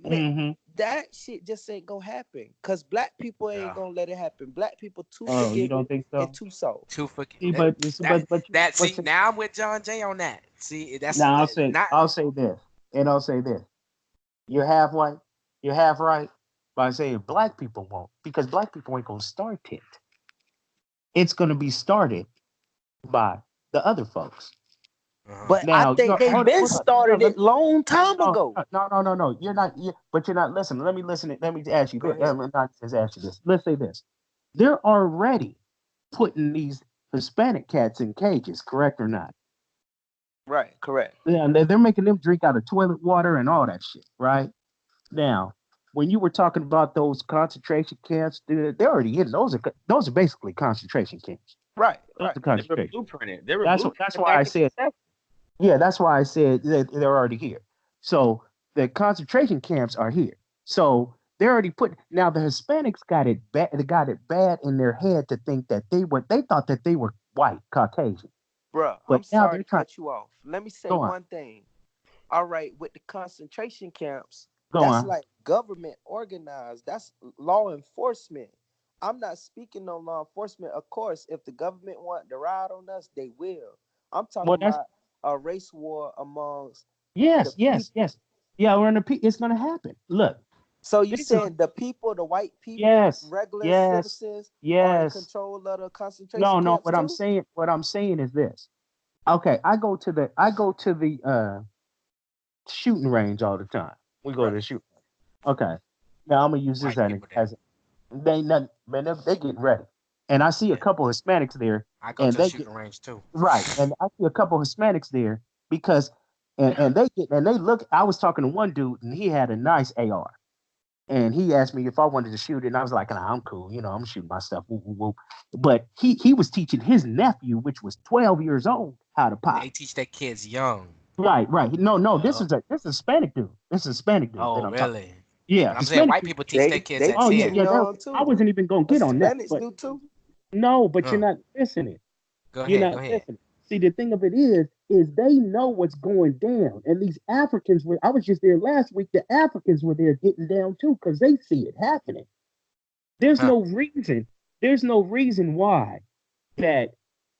Man, Mm-hmm. that shit just ain't gonna happen. Cause black people ain't Yeah. gonna let it happen. Black people too Oh, you don't forgiving think and so? too soft. Too fucking See, but it's- but see what's the, now I'm with John Jay on that. See, that's now not I'll say this, and I'll say this. You're half white, you're half right by saying black people won't, because black people ain't gonna start it. It's gonna be started by the other folks. uh-huh. But I Now, think they been no, started let it me, long time no, ago. no. You're not. But you're not listening. Let me listen. Let me ask you Go this. ahead. Let me not just ask you this. Let's say this. They're already putting these Hispanic cats in cages, correct or not? Right, correct. Yeah, and they're making them drink out of toilet water and all that shit, right? Now, when you were talking about those concentration camps, they're already in. Those are basically concentration camps. Right, Those right. are They were concentration. blueprinted. They were That's blueprinted why I back in the said. 70s. Yeah, that's why I said that they're already here. So the concentration camps are here. So they're already put. Now the Hispanics got it bad. They got it bad in their head to think that they were. They thought that they were white Caucasian, Bruh, but I'm now sorry they're to trying. cut you off. Let me say Go on. one thing. All right, with the concentration camps, Go that's on. like government organized. That's law enforcement. I'm not speaking on law enforcement. Of course, if the government want to ride on us, they will. I'm Well, talking that's about a race war amongst the people. yes. Yeah, we're in the. It's gonna happen. Look, So you this is saying the people, the white people, yes, regular yes, citizens, are in yes. control of the concentration No, no. camps too? What I'm saying is this. Okay, I go to the shooting range all the time. We go to Right. the shooting. Okay. Now I'm gonna use this White people there. as they not man they getting ready, and I see a Yeah, couple Hispanics there, I go and to the they get shooting range too. right, and I see a couple Hispanics there because and they look. I was talking to one dude, and he had a nice AR, and he asked me if I wanted to shoot it, and I was like, nah, I'm cool, I'm shooting my stuff. Woo, woo, woo. But he was teaching his nephew, which was 12 years old, how to pop. They teach their kids young. Right. No. Uh, This is a Hispanic dude. This is a Hispanic dude that oh, I'm talking. really? Yeah, But I'm saying Hispanic white dude. people teach their They kids they at Oh yeah, 10. teaching yeah. young I too. wasn't even gonna get on that, Hispanics but do too. no, but you're Huh. not listening. Go You're ahead. not Go ahead. listening. See, the thing of it is they know what's going down, and these Africans were. I was just there last week. The Africans were there getting down too because they see it happening. There's Huh. no reason. There's no reason why that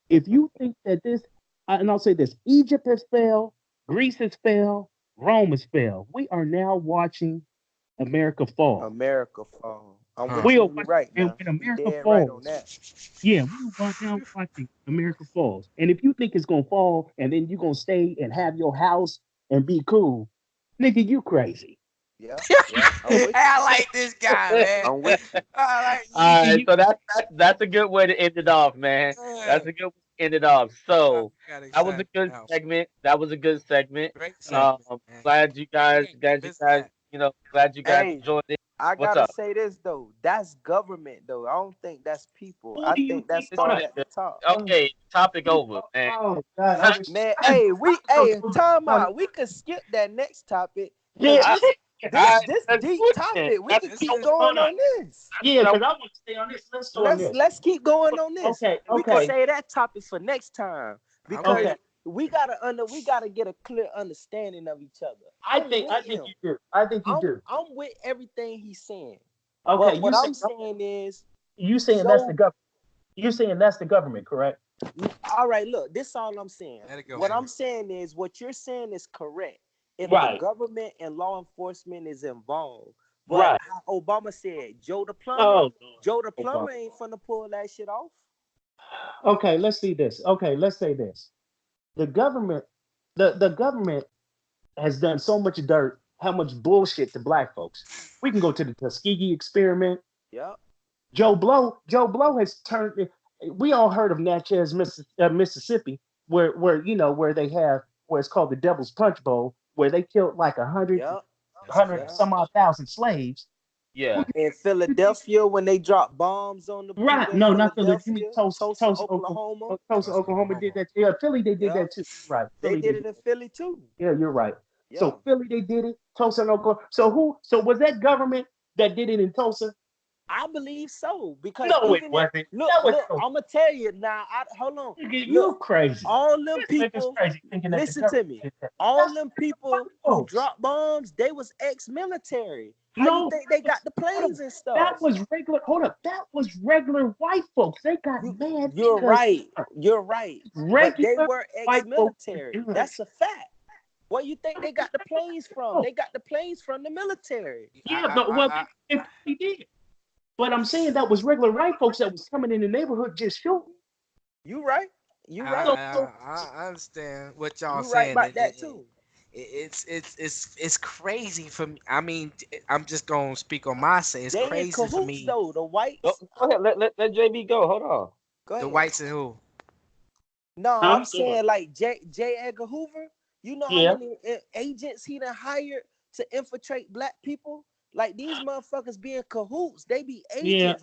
if you think that this, and I'll say this: Egypt has failed, Greece has failed, Rome has failed. We are now watching America fall. America fall. I'm Huh. with We you are when you're watching, right and now. when You America dead right on falls, that. yeah, we are now watching America falls. And if you think it's gonna fall, and then you're gonna stay and have your house and be cool, nigga, you crazy. Yeah, yeah. I'm with you. I like this guy, man. I'm with you. I like this. All Nigga, right, you so that's a good way to end it off, man. Yeah. That's a good way to end it off. So Got that was a excited good now. segment. That was a good segment. Great segment, man. We ain't gonna Glad you miss guys, that. glad you guys Hey, enjoyed it. I What's gotta up? say this though. That's government though. I don't think that's people. who I do you think that think? Hold started on. at the top. Okay, topic over, man. Oh God, I was, Man, I, hey, I was time on it. out. We could skip that next topic because Yeah, All right, this let's do deep it then. topic. We That's could This what keep is going hold on. on this. Yeah, I because want. I want to stay on this. Let's stay on Let's this. let's keep going on this. Okay, We could okay, say that topic for next time I'm because okay. ready. we gotta get a clear understanding of each other. I think you do. I think you do. I'm with everything he's saying. Okay, But what I'm saying is you saying that's the show government. You're saying that's the government, correct? all right, look, this is all I'm saying. Let it go, What man. I'm saying is what you're saying is correct. If the Right. government and law enforcement is involved, But Right. how Obama said, Oh, Joe the Obama. plumber ain't finna pull that shit off. Okay, let's see this. Okay, let's say this. The government, the government has done so much dirt, how much bullshit to black folks. We can go to the Tuskegee experiment. Yep. Joe Blow has turned. We all heard of Natchez, Mississippi, where where they have where it's called the Devil's Punch Bowl, where they killed like a hundred, Yep. That's hundred crazy. Yep. some odd thousand slaves. Who Yeah. In you think? Philadelphia, when they dropped bombs on the Right? people in No, not Philly. You mean Philadelphia, Tulsa, Tulsa, Tulsa, Oklahoma. Oklahoma. Tulsa, That's Oklahoma did Oklahoma. that. Yeah, Philly they did Yep. that too. Right? They Philly they did did. it in Philly too. Yeah, you're right. Yeah. So Philly they did it. Tulsa and Oklahoma. So who? So was that government that did it in Tulsa? I believe so because No, it even if wasn't. look, That was look, so. I'm gonna tell you now. Hold on. You Look, crazy. all them This nigga's people. crazy thinking that the Listen to government me. did that. All That's them white people who folks. dropped bombs, they was ex-military. How you No, think they got the hold planes up. and That stuff? was regular. Hold up. That was regular white folks. They got You, mad you're because right. You're right. But they regular were white folks were ex-military. doing it. That's a fact. Where you think they got the planes from? Oh, They got the planes from the military. yeah, but well, they probably did. But I'm saying that was regular white folks that was coming in the neighborhood just shooting. You right. You I, right. So, I, so I understand what y'all You right saying. about that too. It's crazy for me. I mean, I'm just gonna speak on my say. It's They in crazy for cahoots me. though. The Go, whites. go ahead. Let JB go. Hold on. Go The ahead. whites and who? No, huh? I'm saying like J. Edgar Hoover. You know how Yeah, many agents he done hired to infiltrate black people? Like these motherfuckers be in cahoots. They be yeah. agents.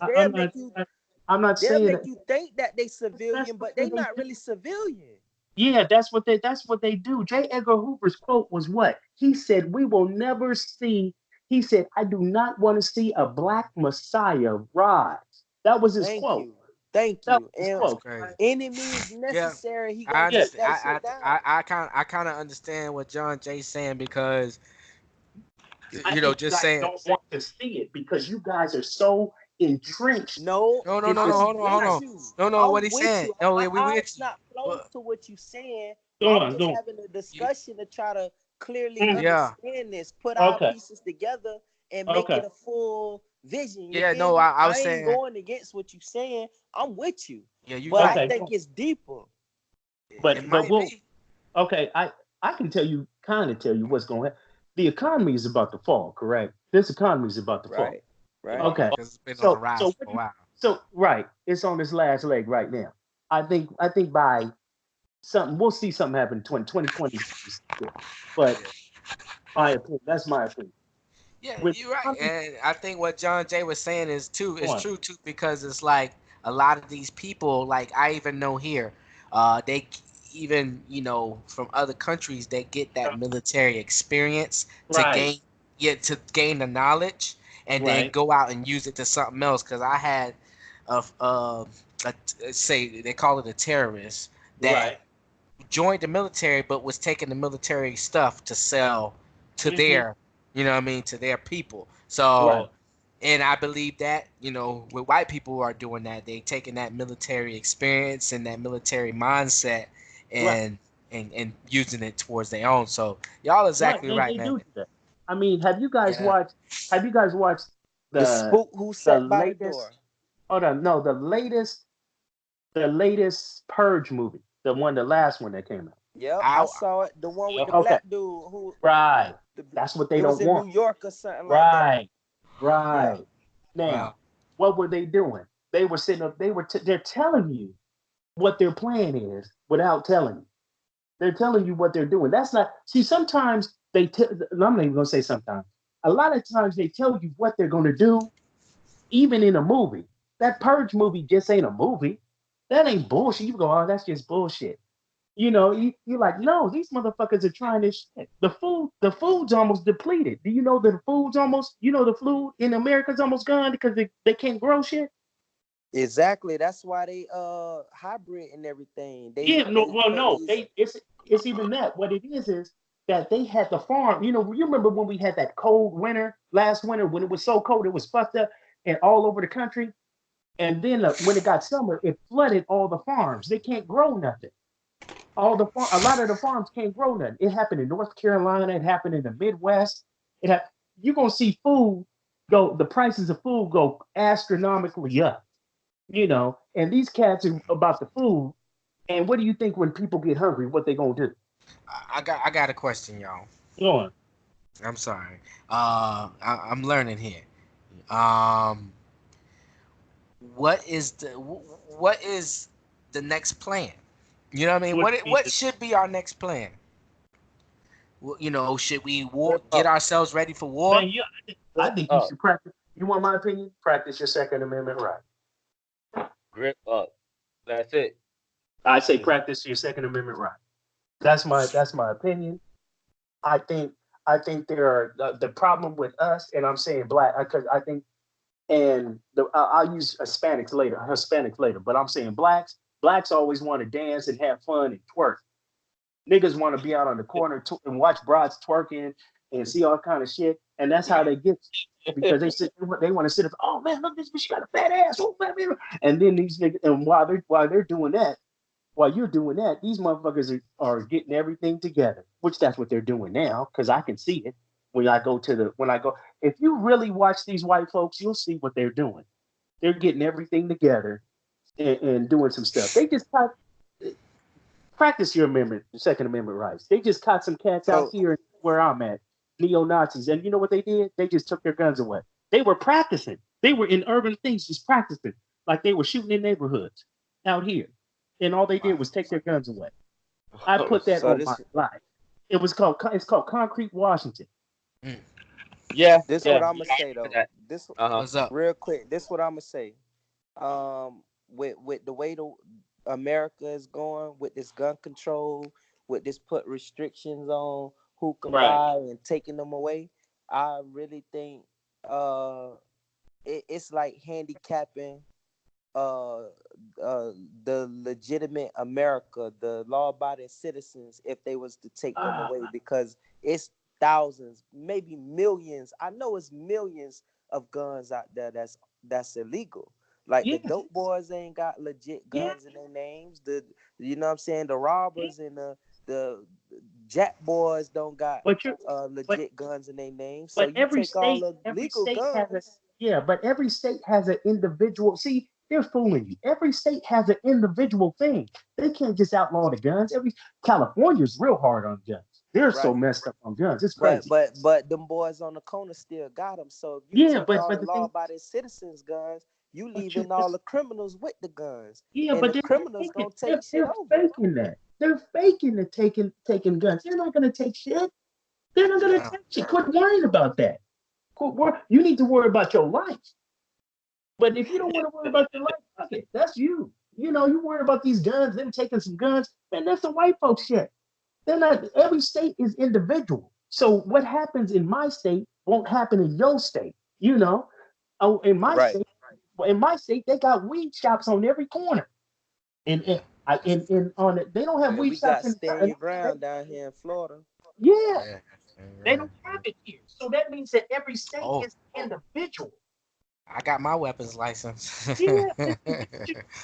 I'm not They'll saying make that. you think that they That's civilian, the but way they they not do. really civilian. Yeah, that's what they do. J. Edgar Hoover's quote was what? He said, "We will never see." He said, "I do not want to see a black Messiah rise." That was his Thank quote. you. Thank That was you. his And That's quote. crazy. any means Yeah, necessary, he I gonna Yeah, take understand. that shit down. I kind of understand what John Jay's saying because I you know, think you just guys saying. don't want to see it because you guys are so entrenched No, No, no, in no, no. this. I'm Hold on, hold with on. you. No, no. What I'm he's with saying? you. No, My we eyes with you. not closed But to what you're saying. Go I'm on, just go on. having a you, discussion to try to clearly Mm, yeah, understand this, put our okay, pieces together, and make okay. it a full vision. You yeah. feel No, me? I was I ain't saying. going against what you're saying. I'm with you, Yeah, you but I right. Okay, think it's deeper. It but might we'll be. okay. I can kind of tell you what's going to happen. The economy is about to fall. Correct. This economy is about to fall. Right. Right. Okay. Because it's been on the So rise what for a do you? while. So right, it's on its last leg right now. I think by something we'll see something happen in 2020. But Yeah. my opinion, that's my opinion. Yeah, With you're right, economy, and I think what John Jay was saying is on. true too because it's like a lot of these people, like I even know here, they even from other countries they get that military experience to Right, gain the knowledge and then right, go out and use it to something else. Because I had say they call it a terrorist that right. joined the military but was taking the military stuff to sell to Hmm. their to their people. Right, So and I believe that with white people who are doing that, they taking that military experience and that military mindset right, and and using it towards their own. So y'all right. exactly right, They man. do that. I mean, have you guys Yeah. watched? Have you guys watched The the spook who the sat by the door. latest? Hold on, no, the latest Purge movie, the last one that came out. Yep, I I saw it. The one with the Okay, black dude who right. the, That's what they it was don't in want. New York or something like that. Right, Yeah. right. Now, well, what were they doing? They were sitting up. They're telling you what their plan is without telling you. They're telling you what they're doing. That's not. See, sometimes I'm not even gonna say sometimes. A lot of times they tell you what they're gonna do, even in a movie. That Purge movie just ain't a movie. That ain't bullshit. You go, oh, that's just bullshit. You're like, no, these motherfuckers are trying this shit. The food's almost depleted. Do you know that the food's almost, the food in America's almost gone because they can't grow shit? Exactly. That's why they hybrid and everything. They Yeah, no, they well, put no, these it's even that. What it is that they had the farm. You remember when we had that cold winter last winter when it was so cold it was fucked up and all over the country. And then when it got summer, it flooded all the farms. They can't grow nothing. A lot of the farms can't grow nothing. It happened in North Carolina. It happened in the Midwest. You're gonna see food. the prices of food go astronomically up. And these cats are about the food. And what do you think when people get hungry? What they gonna do? I got a question, y'all. Go on. I'm sorry. I'm learning here. Um, what is the next plan? You know what I mean? What should be our next plan? Should we get ourselves ready for war? Man, I think you should practice. You want my opinion? Practice your Second Amendment right. Grip up. That's it. I say practice your Second Amendment right. That's my opinion. I think there are the problem with us, and I'm saying black because I think, and I'll use Hispanics later, but I'm saying blacks always want to dance and have fun and twerk. Niggas want to be out on the corner and watch broads twerking and see all kind of shit, and that's how they get because they want to sit up. Oh man, look this bitch, she got a fat ass. Oh man, and then these niggas, and while they're doing that, while you're doing that, these motherfuckers are getting everything together, which that's what they're doing now because I can see it when I go. If you really watch these white folks, you'll see what they're doing. They're getting everything together and doing some stuff. They just practice your Second Amendment rights. They just caught some cats out here where I'm at, neo Nazis, and you know what they did? They just took their guns away. They were practicing. They were in urban things, just practicing, like they were shooting in neighborhoods out here, and all they did was take their guns away. I put that on my life. It's called Concrete Washington. Yeah. This is what I'm gonna say though. This What's up? real quick. This is what I'm gonna say. With the way America is going with this gun control, with this put restrictions on who can buy and taking them away, I really think it's like handicapping the legitimate America, the law-abiding citizens, if they was to take them away, because it's thousands, maybe millions. I know it's millions of guns out there that's illegal. Like the dope boys ain't got legit guns in their names. You know what I'm saying? The robbers and the jack boys don't got legit guns in their names. So you take all the legal guns. But every state has an individual. See, they're fooling you. Every state has an individual thing. They can't just outlaw the guns. California's real hard on guns. They're so messed up on guns. It's crazy. But them boys on the corner still got them. So if you take all the law-abiding citizens' guns, you leaving all the criminals with the guns. Yeah, and but the criminals gonna take shit over. They're faking that. They're faking the taking guns. They're not gonna take shit. They're not gonna take shit. Quit worrying about that. You need to worry about your life. But if you don't want to worry about your life, fuck it. That's you. You worry about these guns, them taking some guns, man, that's the white folks shit. They're not. Every state is individual. So what happens in my state won't happen in your state. Oh, in my state, they got weed shops on every corner. And on it, they don't have weed shops in stand your ground down here in Florida. Yeah. They don't have it here. So that means that every state is individual. I got my weapons license. Yeah.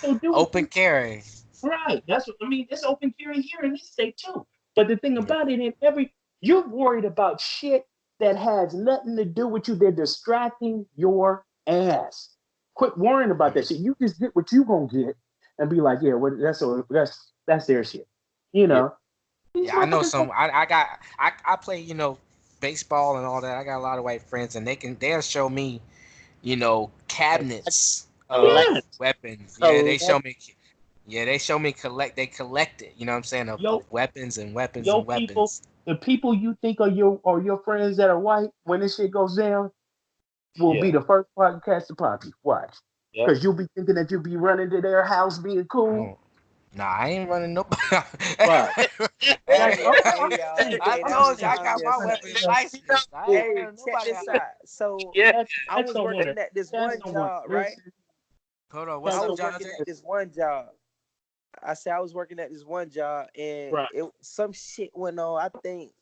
So open carry. Right. That's what I mean. It's open carry here in this state too. But the thing about it, you're worried about shit that has nothing to do with you. They're distracting your ass. Quit worrying about that shit. You just get what you gonna get and be like, yeah, that's their shit. Yeah, I know some. I play, baseball and all that. I got a lot of white friends, and they'll show me, cabinets of weapons. Yeah, they show me. Yeah, they show me they collect it. You know what I'm saying? Of weapons and weapons and weapons. People, the people you think are your friends that are white, when this shit goes down, will be the first part to catch the poppy. Watch. Because you'll be thinking that you'll be running to their house being cool. Nah, I ain't running nobody. Right. I told you I got my weapons license. Check this out. So I was working at this one job, right? Hold on, what's up, Jonathan? This one job. I said I was working at this one job, and some shit went on. I think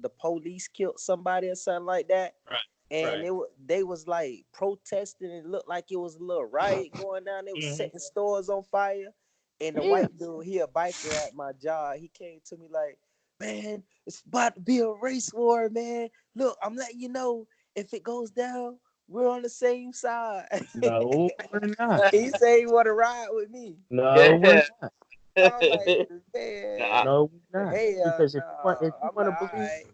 the police killed somebody or something like that. Right. And they was like protesting. It looked like it was a little riot going down. They was setting stores on fire. And the white dude, he a biker at my job. He came to me like, man, it's about to be a race war, man. Look, I'm letting you know, if it goes down, We're on the same side. No, we're not. He say he want to ride with me. No, we're not. I'm like, man, No, we're not. hell Because no. if you I'm want like, to all believe, right.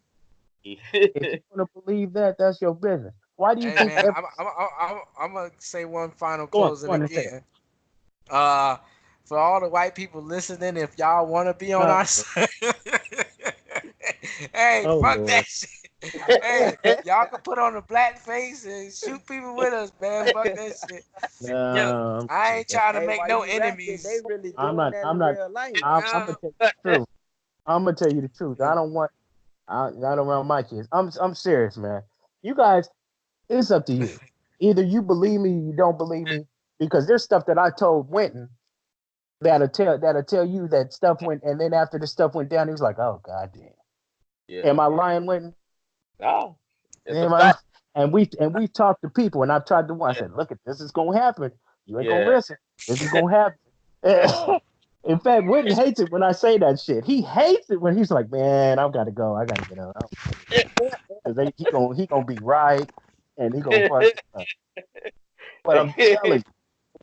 if you want to believe that, that's your business. Why do you Hey think man, every I'm gonna say one final go on, closing go on and say it. again. For all the white people listening, if y'all want to be on Oh, our side, hey, oh fuck Lord. that shit. Hey, y'all can put on a black face and shoot people with us, man. Fuck that shit. Yo, No, I ain't trying to Hey, make why no you rapping? They enemies. really I'm doing not. that I'm in not. real life. I'm gonna tell you the truth. I'm gonna tell you the truth. I don't want. I don't want my kids. I'm serious, man. You guys, it's up to you. Either you believe me, or you don't believe me, because there's stuff that I told Winton that'll tell you that stuff went, and then after the stuff went down, he was like, "Oh God damn." Yeah. Am I lying, Winton? No. It's a Am I? fact. And we've talked to people, and I've tried to warn. I said, "Look, this is gonna happen. You ain't gonna Yeah. listen. This is gonna happen." In fact, Winton hates it when I say that shit. He hates it when he's like, "Man, I've got to go. I got to get out." Because he gonna be right, and he gonna fuck it up. But I'm telling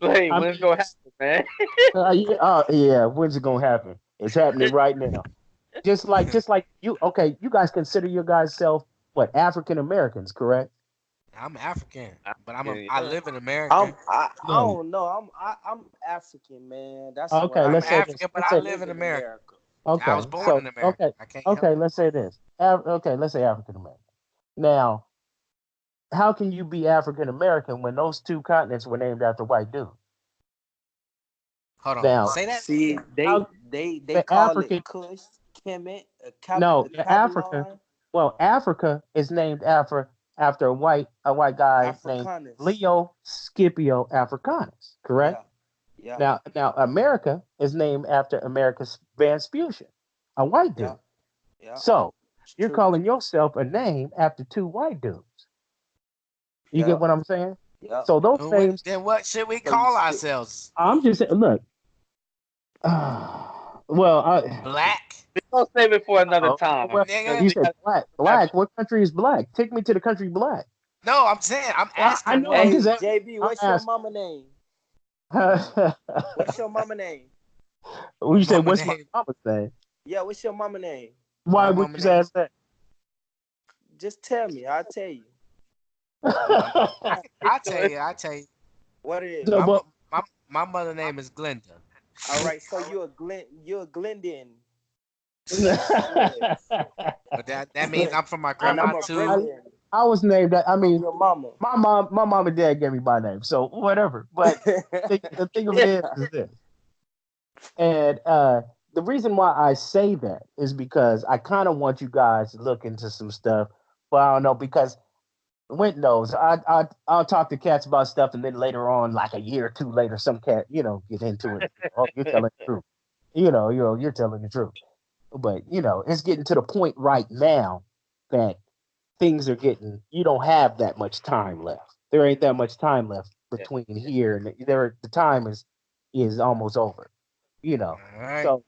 you, Hey, I when's mean, gonna happen, man? yeah, yeah, when's it gonna happen? It's happening right now. Just like you. Okay, you guys consider your guys self what African Americans, correct? I'm African, but I Yeah. live in America. I No. don't know. I'm African, man. That's what Okay, I I'm let's say am. this. African, but Let's I I say live live in in America. America. I okay. was born So in America. okay, I can't help okay. it. Let's say this. Okay, let's say African American. Now, how can you be African American when those two continents were named after white dudes? Hold on. Now, Say that See, again. how they the call it African? Kush, Kemet, No, the Africa. Kabylon, Well, Africa is named after a white guy named Africanus. Leo Scipio Africanus. Correct. Yeah, yeah, Now America is named after Americus Vespucci, a white yeah, dude. yeah. So It's you're true. calling yourself a name after two white dudes. You Yeah, get what I'm saying? yeah. So those names, Then what should we So you call still ourselves? I'm just saying, look. Well, Black? We'll save it for another oh, time. well, Because Nigga? you we said got black. have Black. What country is black? Take me to the country black. No, I'm saying I'm I asking know. I'm what. just Hey, asking. JB, I'm what's your asking. mama name? What's your mama name? When My you say, mama "What's my name. mama saying?" Yeah, what's your mama name? Why My would mama you name. ask that? Just tell me. I'll tell you. My, I tell you. I tell you. What it is. So, My but mo- my mother name is Glenda. All right, so you're a Glendon. Yes. But that means I'm from my And grandma I'm a I, too. Brendan I was named that. I from mean, your mama. my mom and dad gave me my name, so whatever. But the thing of it is this, and the reason why I say that is because I kind of want you guys to look into some stuff. But I don't know because Wint knows. I'll talk to cats about stuff, and then later on, like a year or two later, some cat get into it. Oh, you're telling the truth. You're telling the truth. But it's getting to the point right now that things are getting. You don't have that much time left. There ain't that much time left yeah. between here and there. The time is almost over. All right. So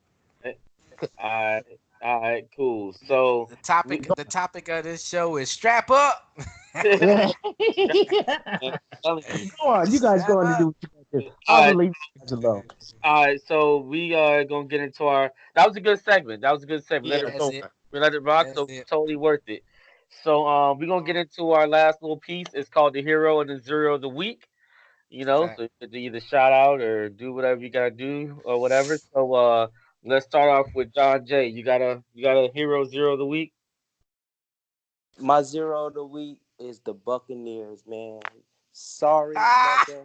All right, cool. So The we topic the topic of this show is strap up. go I'm telling you. on, you guys Strap go on to do up. what you got to do. All I'm right, gonna leave you guys alone. all right. So we are gonna get into our. That was a good segment. That was a good segment. Let Yeah, it That's roll. it. We let it rock. That's So it. totally worth it. So we're gonna get into our last little piece. It's called the hero and the zero of the week. Fact. So you could either shout out or do whatever you gotta do or whatever. So let's start off with John Jay. You got a hero zero of the week. My zero of the week is the Buccaneers, man. Sorry, Ah! mother.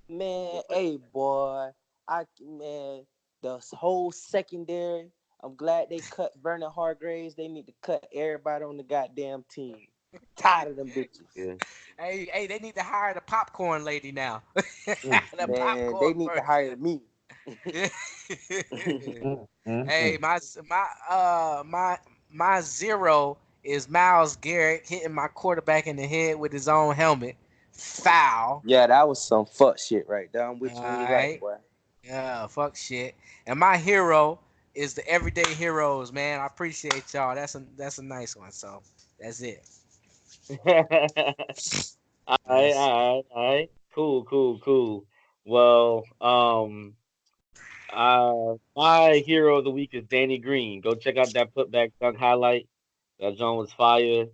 Man, hey boy. Man, the whole secondary. I'm glad they cut Vernon Hargraves. They need to cut everybody on the goddamn team. Tired of them bitches. Yeah. Hey, they need to hire the popcorn lady now. mm, The mm, Man, popcorn they need to hire person. me. mm, mm, Hey, mm. my zero is Miles Garrett hitting my quarterback in the head with his own helmet. Foul. Yeah, that was some fuck shit right there. I'm with All you when you're right, right. boy. Yeah, fuck shit. And my hero is the everyday heroes, man. I appreciate y'all. That's a nice one. So that's it. Yes. All right. Cool. Well, my hero of the week is Danny Green. Go check out that putback dunk highlight. That John was fire.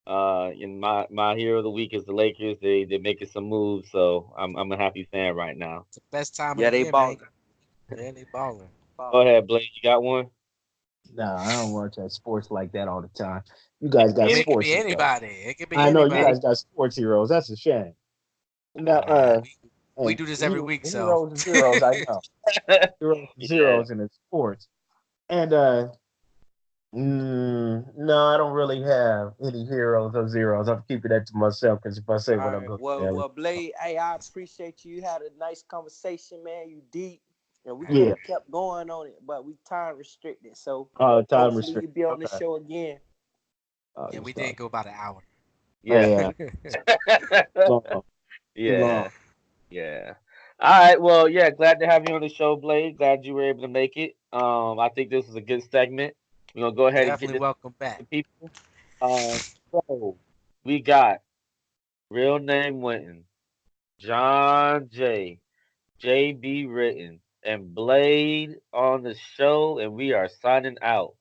And my hero of the week is the Lakers. They making some moves, so I'm a happy fan right now. It's the best time of Yeah, the they year, man. balling. Yeah, they balling. Go ahead, Blake. You got one? No, I don't watch that sports like that all the time. You It guys could be got I mean, it could sports be heroes. anybody. It could be I know you any. anybody. guys got sports heroes. That's a shame. Now, Nah, we and do this every week, so heroes and zeros, I know. Heroes and Yeah. zeros in the sports. And no, I don't really have any heroes or zeros. I'm keeping that to myself because if I say All what I'm right. going Well, to say, well, Blade. Hey, I appreciate you. You had a nice conversation, man. You deep, and we could yeah, have kept going on it, but we time restricted. So time hopefully you restricted. be on the Okay. show again. Oh, yeah, you we did start. go about an hour. Oh, Yeah. yeah, long, too Yeah. long. Yeah. All right. Well, yeah. Glad to have you on the show, Blade. Glad you were able to make it. I think this was a good segment. We're gonna go ahead and get Definitely this welcome to back. people. So we got real name Wynton, John J, JB Written, and Blade on the show, and we are signing out.